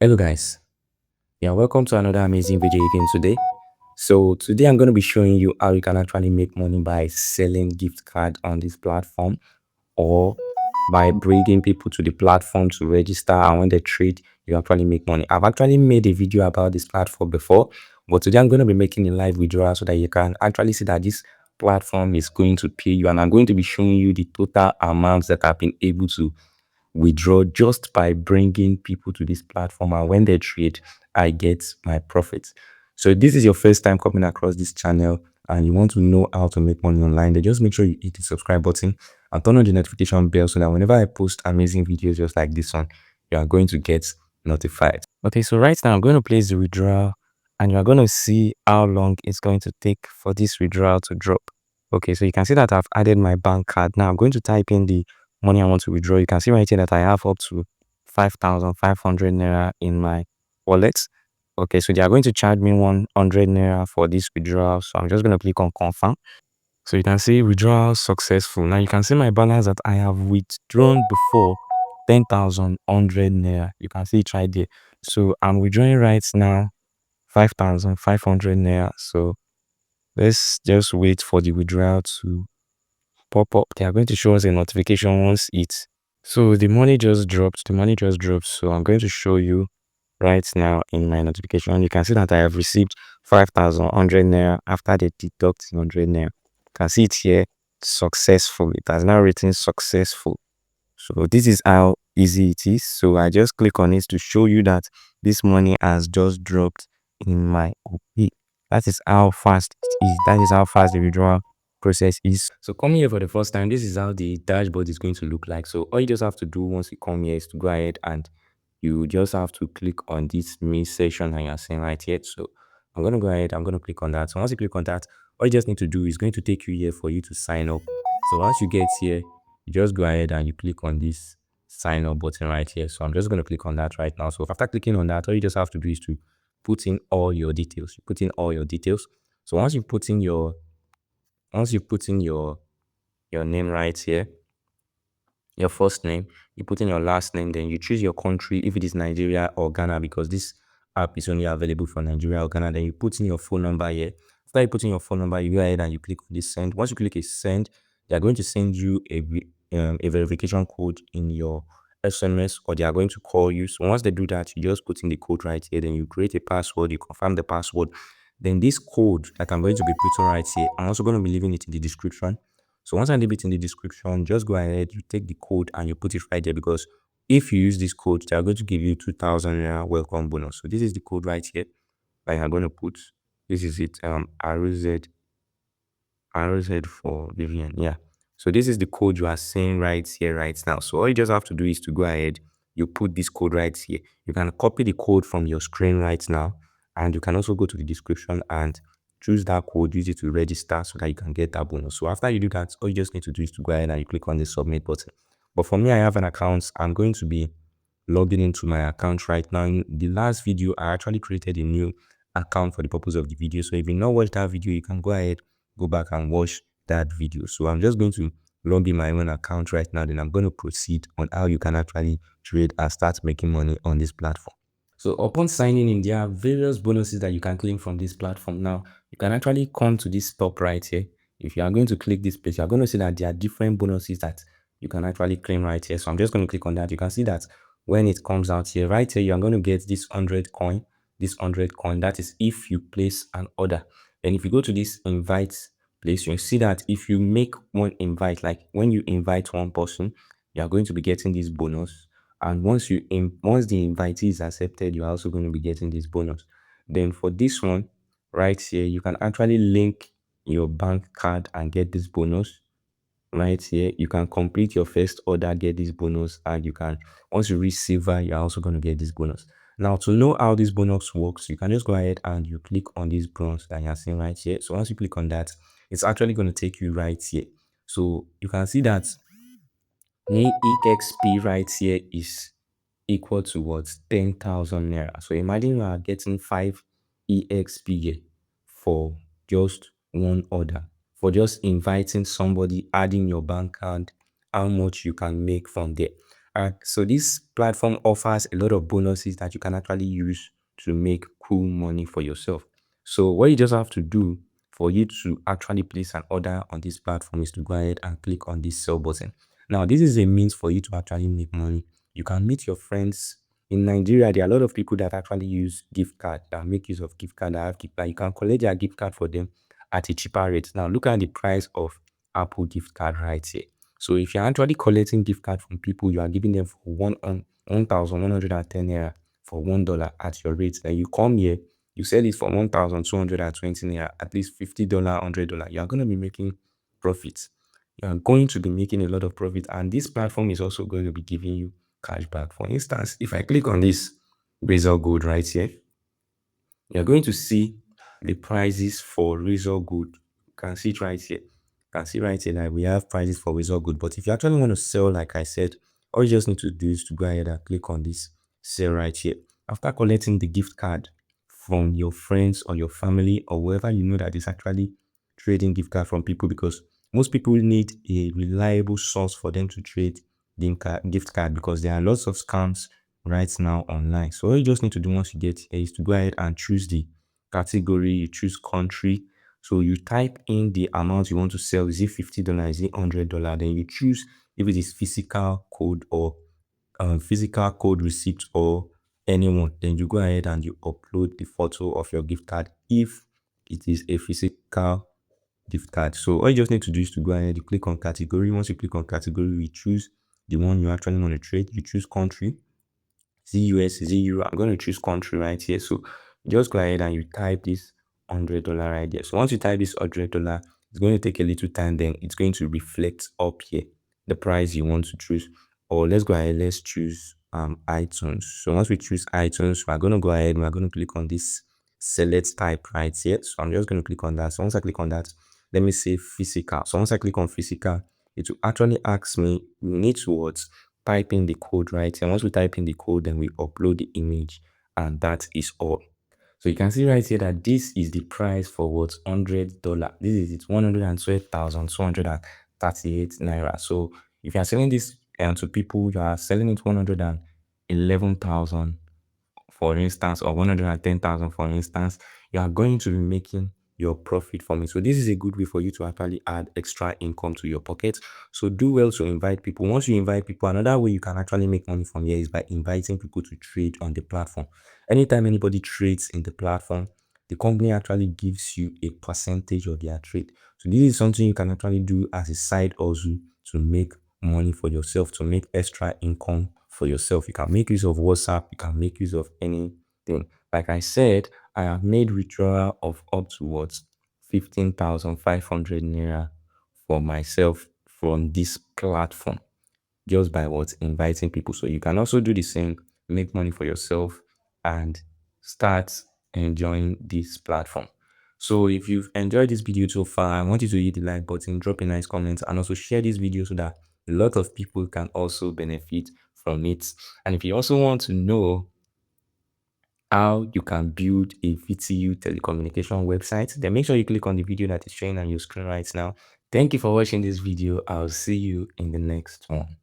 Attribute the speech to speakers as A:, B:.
A: Hello guys, yeah, welcome to another amazing video again today. So today I'm going to be showing you how you can actually make money by selling gift card on this platform, or by bringing people to the platform to register, and when they trade you actually make money. I've actually made a video about this platform before, but today I'm going to be making a live withdrawal so that you can actually see that this platform is going to pay you, and I'm going to be showing you the total amounts that I've been able to withdraw just by bringing people to this platform, and when they trade I get my profits. So if this is your first time coming across this channel and you want to know how to make money online, then just make sure you hit the subscribe button and turn on the notification bell so that whenever I post amazing videos just like this one, you are going to get notified. Okay, so right now I'm going to place the withdrawal, and you are going to see how long it's going to take for this withdrawal to drop. Okay, so you can see that I've added my bank card. Now I'm going to type in the money I want to withdraw. You can see right here that I have up to 5,500 naira in my wallet. Okay, so they are going to charge me 100 naira for this withdrawal. So I'm just going to click on confirm. So you can see withdrawal successful. Now you can see my balance that I have withdrawn before, 10,100 naira. You can see it right there. So I'm withdrawing right now 5,500 naira. So let's just wait for the withdrawal to pop up. They are going to show us a notification once it's so the money just dropped. So I'm going to show you right now in my notification. You can see that I have received 5,100 naira after they deduct 100 naira. You can see it here, successful. It has now written successful. So this is how easy it is. So I just click on it to show you that this money has just dropped in my OP. That is how fast it is. That is how fast the withdrawal process is. So coming here for the first time, this is how the dashboard is going to look like. So all you just have to do once you come here is to go ahead and you just have to click on this main section that you're seeing right here. So I'm going to go ahead, I'm going to click on that. So once you click on that, all you just need to do is going to take you here for you to sign up. So once you get here, you just go ahead and you click on this sign up button right here. So I'm just going to click on that right now. So after clicking on that, all you just have to do is to put in all your details. You put in all your details. So once you put in your name right here, your first name, you put in your last name, then you choose your country, if it is Nigeria or Ghana, because this app is only available for Nigeria or Ghana. Then you put in your phone number here. After you put in your phone number, you go ahead and you click on this send. Once you click a send, they are going to send you a verification code in your SMS, or they are going to call you. So once they do that, you just put in the code right here, then you create a password, you confirm the password. Then this code that I'm going to be putting right here, I'm also going to be leaving it in the description. So once I leave it in the description, just go ahead, you take the code and you put it right there, because if you use this code, they are going to give you 2,000 naira welcome bonus. So this is the code right here that I'm going to put. This is it. RZ for Vivian. Yeah. So this is the code you are seeing right here, right now. So all you just have to do is to go ahead, you put this code right here. You can copy the code from your screen right now, and you can also go to the description and choose that code, use it to register so that you can get that bonus. So after you do that, all you just need to do is to go ahead and you click on the submit button. But for me, I have an account. I'm going to be logging into my account right now. In the last video, I actually created a new account for the purpose of the video. So if you not watch that video, you can go ahead, go back and watch that video. So I'm just going to log in my own account right now. Then I'm going to proceed on how you can actually trade and start making money on this platform. So upon signing in, there are various bonuses that you can claim from this platform. Now, you can actually come to this top right here. If you are going to click this place, you are going to see that there are different bonuses that you can actually claim right here. So I'm just going to click on that. You can see that when it comes out here, right here, you are going to get this 100 coin, That is if you place an order. And if you go to this invite place, you'll see that if you make one invite, like when you invite one person, you are going to be getting this bonus. And once the invitee is accepted, you're also going to be getting this bonus. Then for this one right here, you can actually link your bank card and get this bonus right here. You can complete your first order, get this bonus, and you can, once you reach silver, you're also going to get this bonus. Now, to know how this bonus works, you can just go ahead and you click on this bronze that you're seeing right here. So once you click on that, it's actually going to take you right here. So you can see that the EXP right here is equal to what? 10,000 naira. So imagine you are getting 5 EXP here for just one order, for just inviting somebody, adding your bank card, how much you can make from there. So this platform offers a lot of bonuses that you can actually use to make cool money for yourself. So what you just have to do for you to actually place an order on this platform is to go ahead and click on this sell button. Now, this is a means for you to actually make money. You can meet your friends. In Nigeria, there are a lot of people that actually use gift card, that make use of gift card, that have gift card. You can collect their gift card for them at a cheaper rate. Now, look at the price of Apple gift card right here. So if you're actually collecting gift card from people, you are giving them for 1,110 naira for $1 at your rate. Then you come here, you sell it for 1,220 naira, at least $50, $100. You are going to be making profits. You are going to be making a lot of profit, and this platform is also going to be giving you cash back. For instance, if I click on this Razor Gold right here, you're going to see the prices for Razor Gold. You can see it right here. You can see right here that we have prices for Razor Gold. But if you actually want to sell, like I said, all you just need to do is to go ahead and click on this sell right here. After collecting the gift card from your friends or your family or whoever you know that is actually trading gift card from people, because most people need a reliable source for them to trade the gift card, because there are lots of scams right now online. So all you just need to do once you get here is to go ahead and choose the category, you choose country. So you type in the amount you want to sell. Is it $50? Is it $100? Then you choose if it is physical code or physical code receipt or anyone. Then you go ahead and you upload the photo of your gift card if it is a physical gift card. So all you just need to do is to go ahead, you click on category. Once you click on category, you choose the one you actually want to trade. You choose country. Is it US? Is it Euro? I'm going to choose country right here. So just go ahead and you type this $100 right there. So once you type this $100, it's going to take a little time. Then it's going to reflect up here the price you want to choose. Or let's go ahead. Let's choose iTunes. So once we choose iTunes, we're going to go ahead. We're going to click on this select type right here. So I'm just going to click on that. So once I click on that, let me say physical. So once I click on physical, it will actually ask me, we need to what? Type in the code right here. Once we type in the code, then we upload the image, and that is all. So you can see right here that this is the price for what? $100. This is it, 112,238 naira. So if you are selling this to people, you are selling it 111,000 for instance, or 110,000 for instance, you are going to be making your profit from it. So this is a good way for you to actually add extra income to your pocket. So do well to invite people. Once you invite people, another way you can actually make money from here is by inviting people to trade on the platform. Anytime anybody trades in the platform, the company actually gives you a percentage of their trade. So this is something you can actually do as a side hustle to make money for yourself, to make extra income for yourself. You can make use of WhatsApp, you can make use of anything. Like I said, I have made withdrawal of up towards 15,500 naira for myself from this platform, just by what? Inviting people. So you can also do the same, make money for yourself and start enjoying this platform. So if you've enjoyed this video so far, I want you to hit the like button, drop a nice comment, and also share this video so that a lot of people can also benefit from it. And if you also want to know how you can build a VTU telecommunication website, then make sure you click on the video that is showing on your screen right now. Thank you for watching this video. I'll see you in the next one.